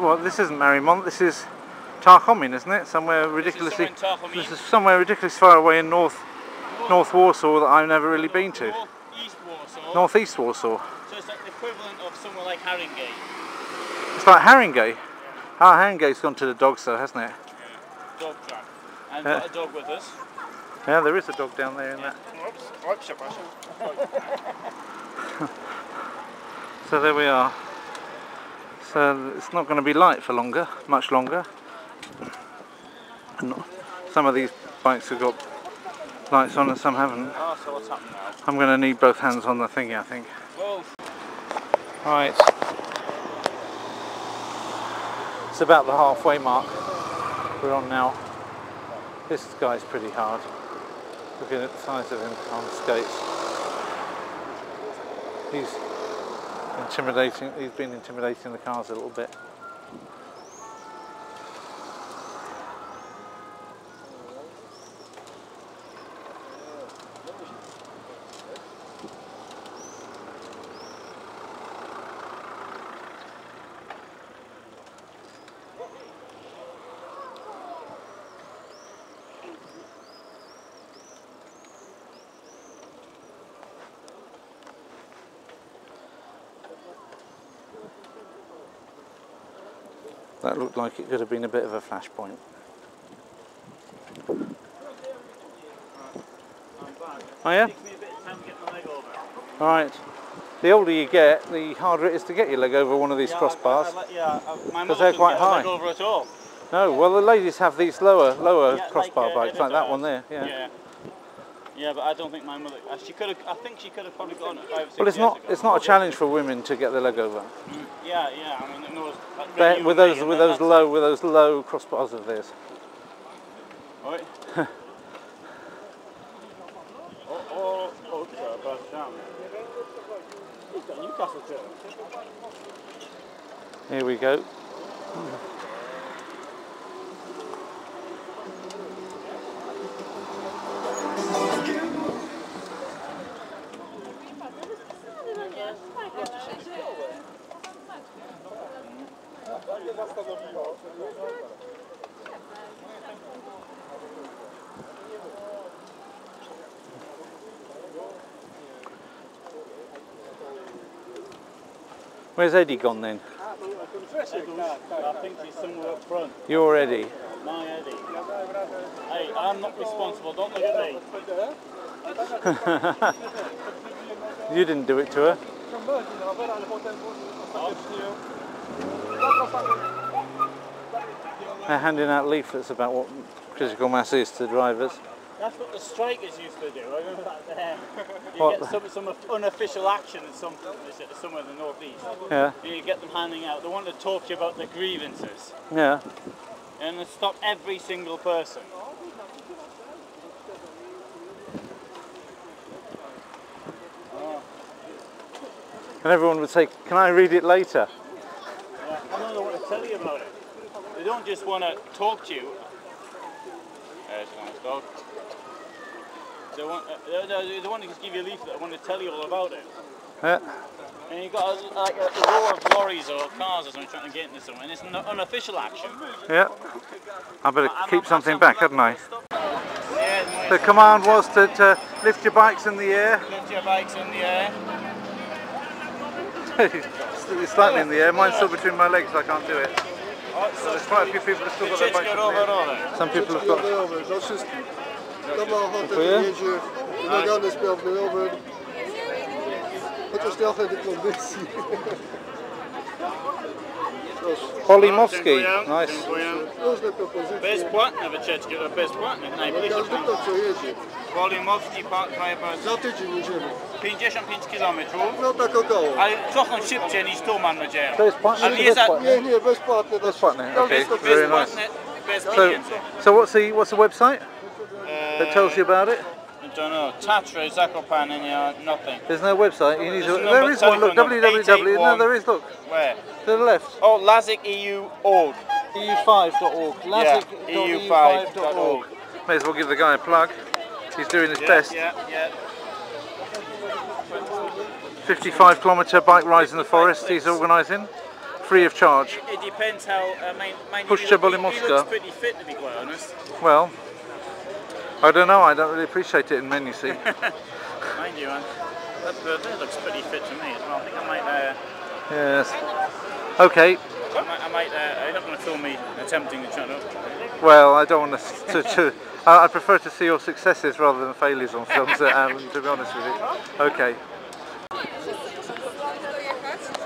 what? This isn't Marymont. This is Tarchomin, isn't it? Somewhere ridiculously. This is somewhere ridiculously far away in North Warsaw that I've never really been to. North-east Warsaw. North-east Warsaw. So it's like the equivalent of somewhere like Haringey. It's like Haringey. Ah, Haringey's gone to the dogs though, hasn't it? Yeah. Dog track. And got a dog with us. Yeah, there is a dog down there in that. Oops, So there we are. So it's not going to be light for longer, much longer. And some of these bikes have got lights on and some haven't. Oh, so what's happening now? I'm going to need both hands on the thingy, I think. Whoa. Right. It's about the halfway mark we're on now. This guy's pretty hard. Looking at the size of him on skates. He's intimidating. He's been intimidating the cars a little bit. That looked like it could have been a bit of a flashpoint. Oh yeah? Alright. The older you get, the harder it is to get your leg over one of these crossbars. Because they're quite high. Leg over at all. No, well the ladies have these lower crossbar bikes, like that one there. Yeah, but I don't think my mother. She could have. I think she could have probably gone at 5 or 6 Well, it's years not. ago. It's not a challenge for women to get their leg over. Yeah. I mean, it knows, like, With those low crossbars of theirs. Right. Newcastle too. Here we go. Where's Eddie gone then? I think he's somewhere up front. You're Eddie. My Eddie. Hey, I'm not responsible. Don't look at me. You didn't do it to her. They're handing out leaflets about what critical mass is to drivers. That's what the strikers used to do. I remember that there. You get some unofficial action in somewhere in the northeast. Yeah. You get them handing out. They want to talk to you about their grievances. Yeah. And they stop every single person. And everyone would say, "Can I read it later?" Yeah. I know they want to tell you about it. They don't just want to talk to you. There's a nice dog. They want to just give you a leaflet. They want to tell you all about it. Yeah. And you've got a row of lorries or cars or something trying to get into somewhere, and it's an unofficial action. Yeah. I better keep something back, hadn't I? Yeah, The command was to lift your bikes in the air. Lift your bikes in the air. It's slightly in the air. Mine's still between my legs, so I can't do it. So there's quite a few people who've still got their bikes in the air. Some people have got... Kto ma ochotę, jedzie, wymagany sprawny rower, chociaż trochę do kondycji. Polimowski, nice. Różne propozycje. Bezpłatne wycieczki, bezpłatne, najbliższe. Każdy kto co jedzie. Polimowski Park Za tydzień jedziemy. 55 km. No tak około. Ale trochę szybciej niż tu, mam nadzieję. To jest płatne czy bezpłatne? Nie, bezpłatne. Bezpłatne, okay, very nice. Bez pieniędzy. So what's the website that tells you about it? I don't know. Tatra, Zakopane, nothing. There's no website. You need to. There's no There is one. Look, www. No, there is. Look. Where? To the left. Oh, LazicEU.org. EU5.org. EU5.org. May as well give the guy a plug. He's doing his best. Yeah. 55-kilometre bike rides in the forest he's organising. free of charge. It depends how. Puszcza He Bolimowska. looks pretty fit, to be quite honest. Well, I don't know. I don't really appreciate it in men, you see. Mind you, that bird there looks pretty fit to me as well. I think I might. Yes. Okay. I'm not going to film me attempting to shut up. Well, I don't want to I prefer to see your successes rather than failures on films, to be honest with you. Okay.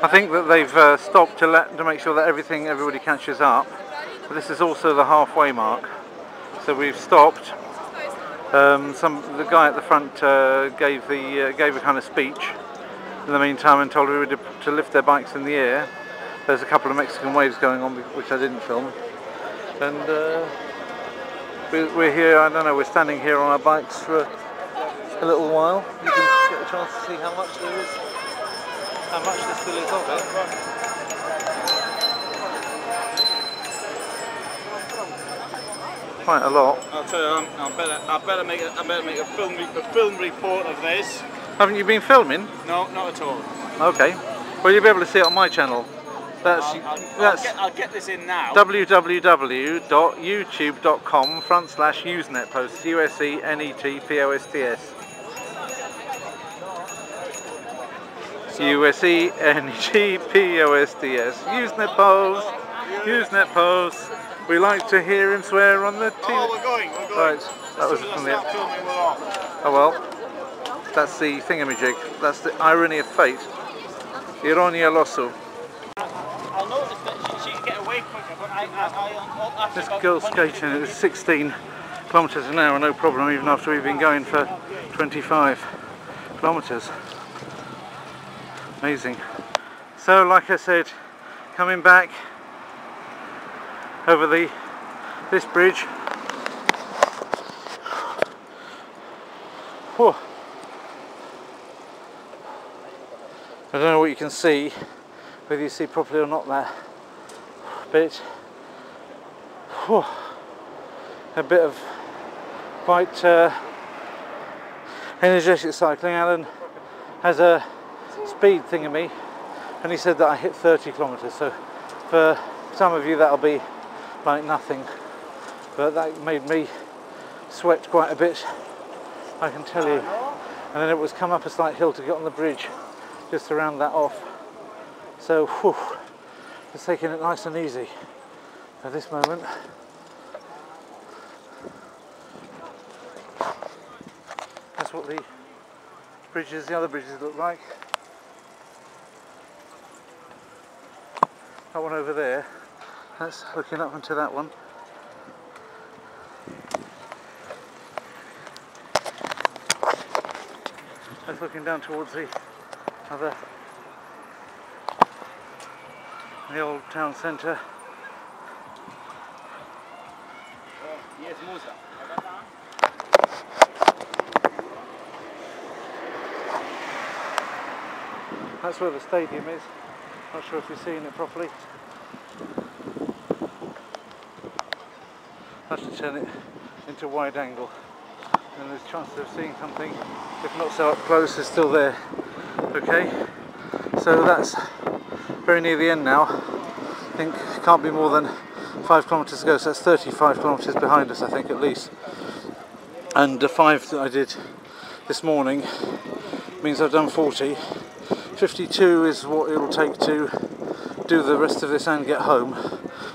I think that they've stopped to make sure that everybody catches up. But this is also the halfway mark. So we've stopped. The guy at the front gave a kind of speech in the meantime and told everybody to lift their bikes in the air. There's a couple of Mexican waves going on which I didn't film. And we're here, I don't know, we're standing here on our bikes for a little while. You can get a chance to see how much there is, how much there still is of it. Quite a lot. I'll tell you, I better make a film report of this. Haven't you been filming? No, not at all. Okay. Well, you'll be able to see it on my channel. I'll get this in now. www.youtube.com/usenetposts. USENETPOSTS. USENETPOSTS. Usenetposts. Usenetposts. We like to hear him swear on the TV. Oh, we're going. Right. That was from the. Oh well. That's the thingamajig. That's the irony of fate. Ironia losu. I'll notice that she can get away quicker, but This girl's skating at 16 kilometres an hour, no problem, even after we've been going for 25 kilometres. Amazing. So, like I said, coming back over this bridge. Whew. I don't know what you can see, whether you see properly or not, that bit. Whew. A bit of quite energetic cycling. Alan has a speed thingamy and he said that I hit 30 kilometres, so for some of you that'll be like nothing, but that made me sweat quite a bit, I can tell you. And then it was come up a slight hill to get on the bridge just to round that off. So, whew, just taking it nice and easy at this moment. That's what the other bridges look like. That one over there, that's looking up into that one. That's looking down towards the old town centre. Yes, Musa. That's where the stadium is. Not sure if you're seeing it properly. I have to turn it into wide angle, and there's chances of seeing something, if not so up close, is still there. Okay, so that's very near the end now. I think it can't be more than 5 kilometres to go, so that's 35 kilometres behind us, I think, at least. And the 5 that I did this morning means I've done 40. 52 is what it will take to do the rest of this and get home.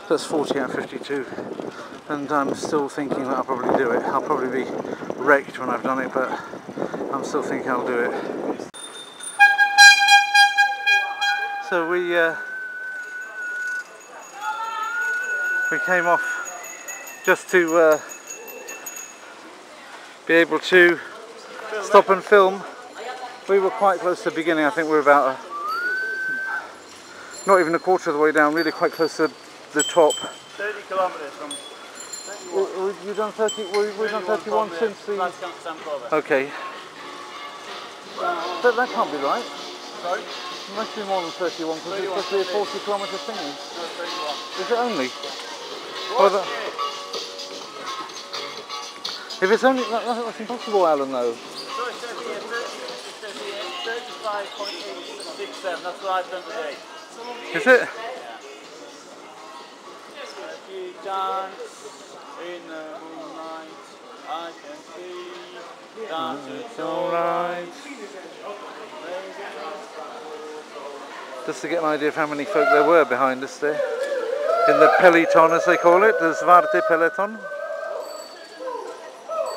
That's 40 out of 52. And I'm still thinking that I'll probably do it. I'll probably be wrecked when I've done it, but I'm still thinking I'll do it. So we came off just to be able to stop and film. We were quite close to the beginning. I think we were about not even a quarter of the way down, really quite close to the top. 30 kilometres from... You've done 30, we've done 31 since the... Okay. But that can't be right. Sorry? It must be more than 31 because it's supposed to be a 40 kilometre thingy. No, 31. Is it only? Well, if it's only... That's impossible, Alan, though. So it says here 35.867, that's what I've done today. Is it? Yeah. you dance in the moonlight. I can see that it's alright. Just to get an idea of how many folk there were behind us there. In the peloton, as they call it, the Zwarte peloton.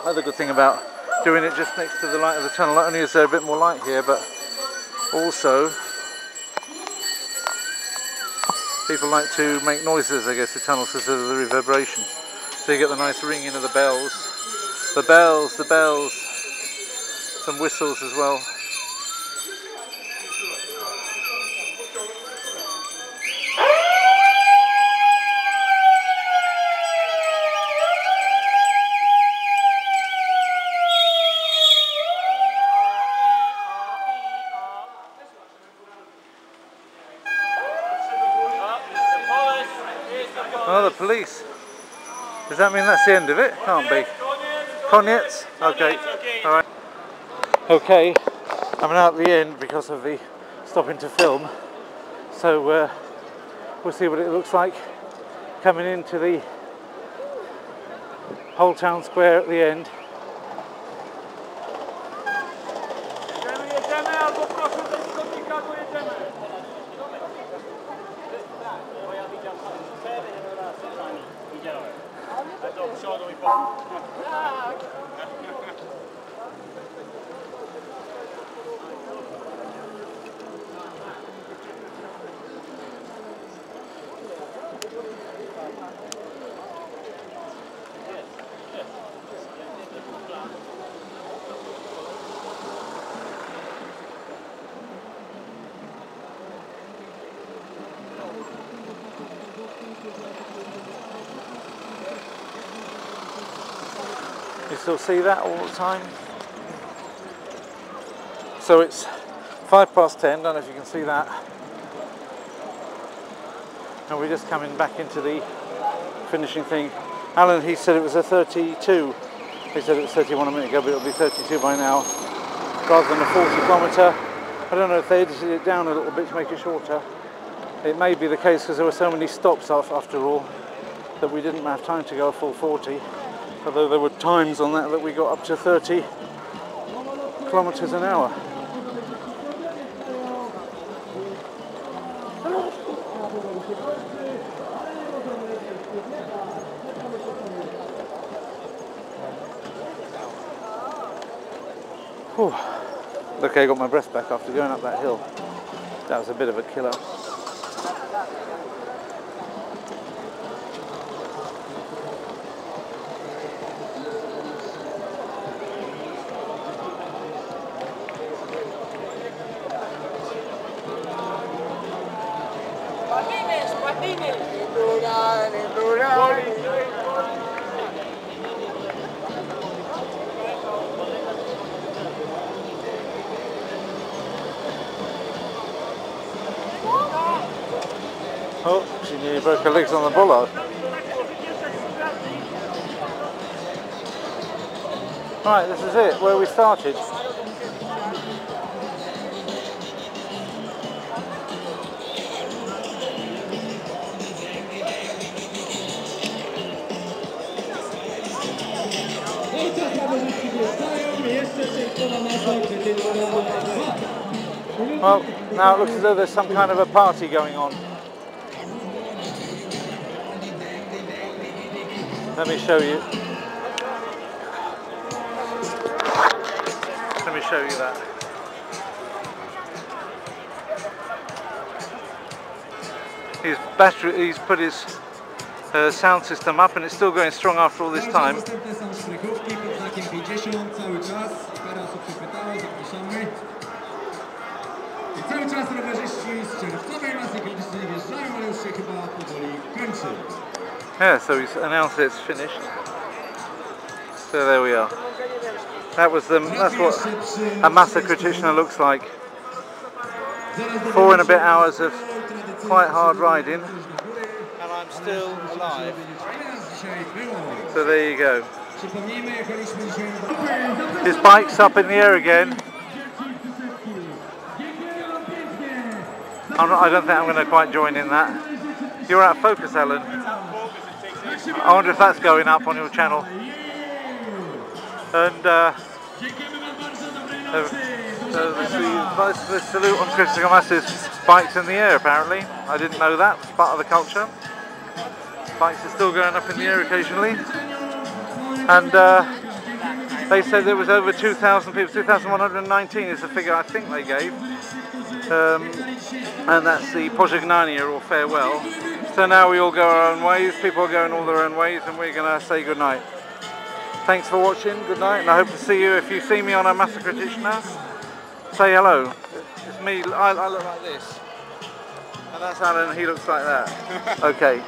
Another good thing about doing it just next to the light of the tunnel, not only is there a bit more light here, but also people like to make noises, I guess, the tunnel because of the reverberation. So you get the nice ringing of the bells. The bells, some whistles as well. Oh, the police. Does that mean that's the end of it? Can't be. Koniec? Okay. Alright. Okay, I'm now at the end because of the stopping to film. So we'll see what it looks like coming into the whole town square at the end. You still see that all the time? So it's 10:05, don't know if you can see that. And we're just coming back into the finishing thing. Alan, he said it was a 32. He said it was 31 a minute ago, but it'll be 32 by now, rather than a 40 kilometre. I don't know if they edited it down a little bit to make it shorter. It may be the case because there were so many stops after all that we didn't have time to go a full 40. Although there were times on that we got up to 30 kilometres an hour. Whew. Okay, I got my breath back after going up that hill. That was a bit of a killer. Oh, she nearly broke her legs on the bollard. Right, this is it, where we started. Well, now it looks as though there's some kind of a party going on. Let me show you. Let me show you that. He's put his sound system up and it's still going strong after all this time. Yeah, so he's announced it's finished. So there we are. That's what a massacre Krishna looks like. 4 and a bit hours of quite hard riding, and I'm still alive. So there you go. His bike's up in the air again. I don't think I'm going to quite join in that. You're out of focus, Alan. I wonder if that's going up on your channel. And the salute on Critical Mass is bikes in the air, apparently. I didn't know that, it's part of the culture. Bikes are still going up in the air occasionally. And they said there was over 2,000 people, 2,119 is the figure I think they gave. And that's the Pożegnanie or farewell. So now we all go our own ways, people are going all their own ways, and we're going to say goodnight. Thanks for watching, good night, and I hope to see you. If you see me on a Masa Krytyczna, say hello. It's me, I look like this. And that's Alan, he looks like that. Okay,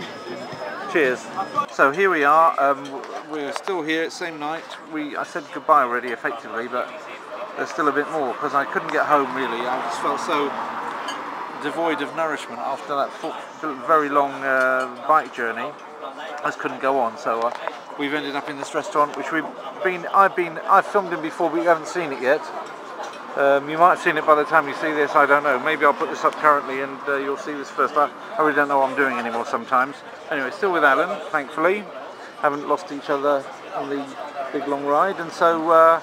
cheers. So here we are, we're still here, same night. I said goodbye already effectively, but there's still a bit more, because I couldn't get home really. I just felt so devoid of nourishment after that very long bike journey. I just couldn't go on, so we've ended up in this restaurant, which I've filmed in before, but you haven't seen it yet. You might have seen it by the time you see this, I don't know. Maybe I'll put this up currently and you'll see this first. I really don't know what I'm doing anymore sometimes. Anyway, still with Alan, thankfully. Haven't lost each other on the big long ride, and so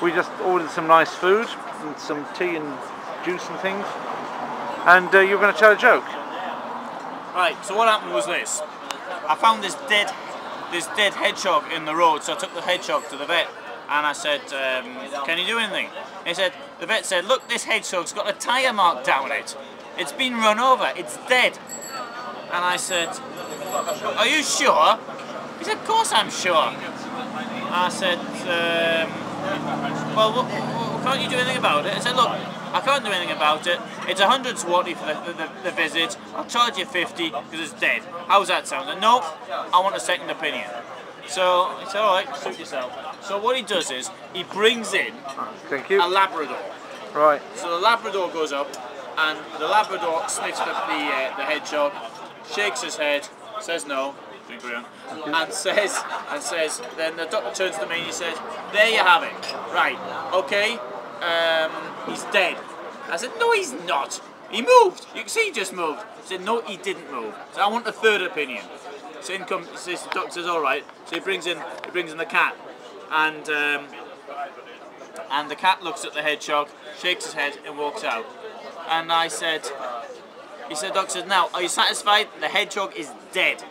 we just ordered some nice food and some tea and juice and things. And you're going to tell a joke. Right, so what happened was this. I found this dead hedgehog in the road, so I took the hedgehog to the vet and I said, can you do anything? The vet said, look, this hedgehog's got a tyre mark down it. It's been run over, it's dead. And I said, are you sure? He said, of course I'm sure. I said, well, can't you do anything about it? I said, look, I can't do anything about it. It's 100 zloty for the visit. I'll charge you 50 because it's dead. How's that sound? I said, no, I want a second opinion. So he said, all right, suit yourself. So what he does is he brings in a Labrador. Right. So the Labrador goes up, and the Labrador sniffs the hedgehog, shakes his head, says no, and says. Then the doctor turns to me and he says, there you have it. Right. Okay. He's dead. I said, no, he's not. He moved. You can see he just moved. He said, no, he didn't move. So I want a third opinion. So in comes the doctor says, all right. So he brings in the cat, and the cat looks at the hedgehog, shakes his head, and walks out. And I said, doctor said, now, are you satisfied? The hedgehog is dead.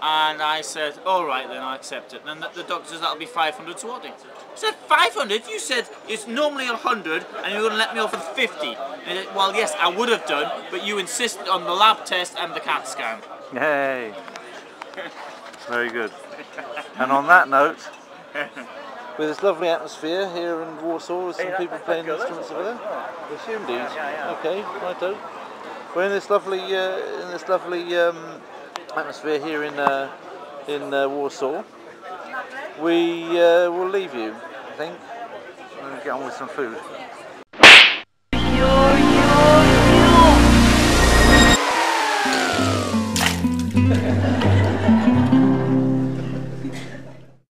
And I said, all right, then I accept it. And then the doctor says, that'll be 500 zloty. I said, 500? You said it's normally 100 and you're going to let me off with 50. And he said, well, yes, I would have done, but you insisted on the lab test and the CAT scan. Yay. Very good. And on that note, with this lovely atmosphere here in Warsaw, with some people playing instruments over there. Yes, indeed. Okay, righto. We're in this lovely atmosphere here in Warsaw. We will leave you, I think. We're going to get on with some food.